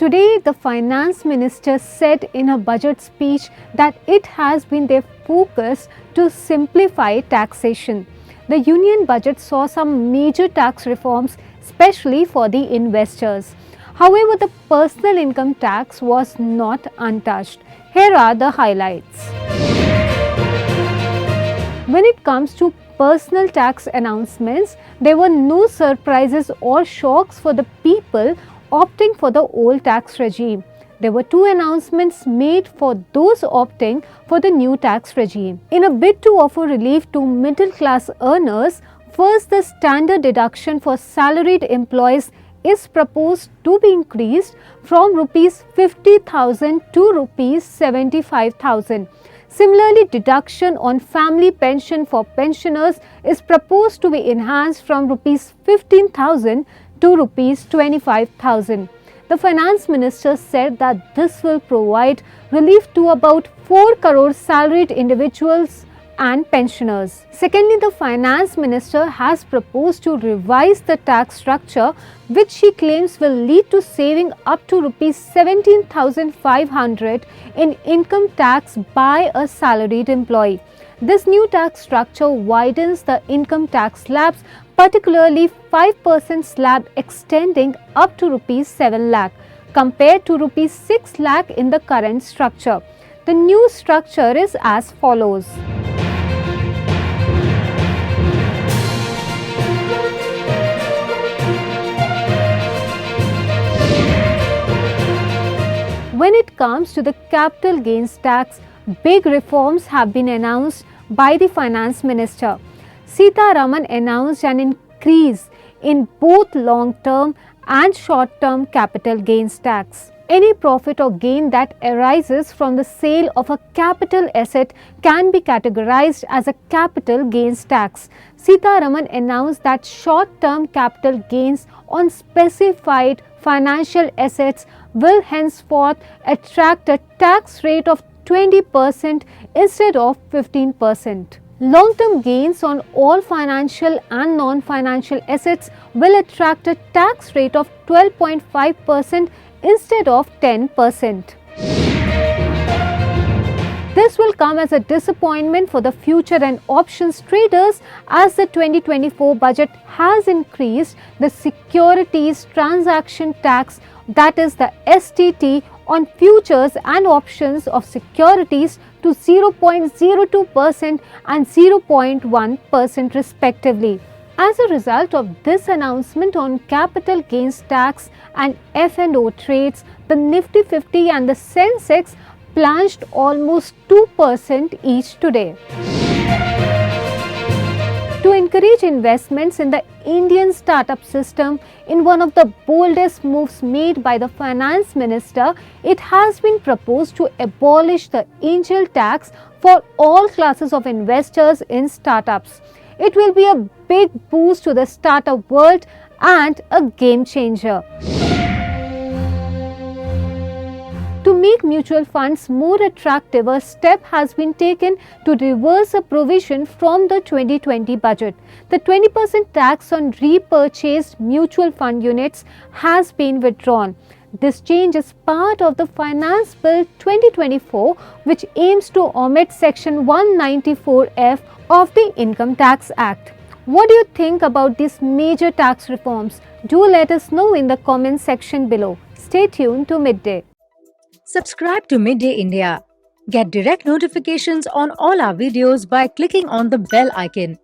Today, the finance minister said in her budget speech that it has been their focus to simplify taxation. The union budget saw some major tax reforms, especially for the investors. However, the personal income tax was not untouched. Here are the highlights. When it comes to personal tax announcements, there were no surprises or shocks for the people opting for the old tax regime. There were two announcements made for those opting for the new tax regime. In a bid to offer relief to middle class earners, first the standard deduction for salaried employees is proposed to be increased from Rs 50,000 to Rs 75,000. Similarly, deduction on family pension for pensioners is proposed to be enhanced from Rs 15,000 to Rs 25,000. The finance minister said that this will provide relief to about 4 crore salaried individuals and pensioners. Secondly, the finance minister has proposed to revise the tax structure, which she claims will lead to saving up to Rs 17,500 in income tax by a salaried employee. This new tax structure widens the income tax slabs, particularly 5% slab extending up to Rs 7 lakh compared to Rs 6 lakh in the current structure. The new structure is as follows. When it comes to the capital gains tax, big reforms have been announced by the finance minister. Sitharaman announced an increase in both long-term and short-term capital gains tax. Any profit or gain that arises from the sale of a capital asset can be categorized as a capital gains tax. Sitharaman announced that short-term capital gains on specified financial assets will henceforth attract a tax rate of 20% instead of 15%. Long-term gains on all financial and non-financial assets will attract a tax rate of 12.5% instead of 10%. This will come as a disappointment for the future and options traders, as the 2024 budget has increased the securities transaction tax, that is the STT, on futures and options of securities to 0.02% and 0.1% respectively. As a result of this announcement on capital gains tax and F&O trades, the Nifty 50 and the Sensex plunged almost 2% each today. To encourage investments in the Indian startup system, in one of the boldest moves made by the finance minister, it has been proposed to abolish the angel tax for all classes of investors in startups. It will be a big boost to the startup world and a game changer. To make mutual funds more attractive, a step has been taken to reverse a provision from the 2020 budget. The 20% tax on repurchased mutual fund units has been withdrawn. This change is part of the Finance Bill 2024, which aims to omit Section 194F of the Income Tax Act. What do you think about these major tax reforms? Do let us know in the comment section below. Stay tuned to Midday. Subscribe to Midday India. Get direct notifications on all our videos by clicking on the bell icon.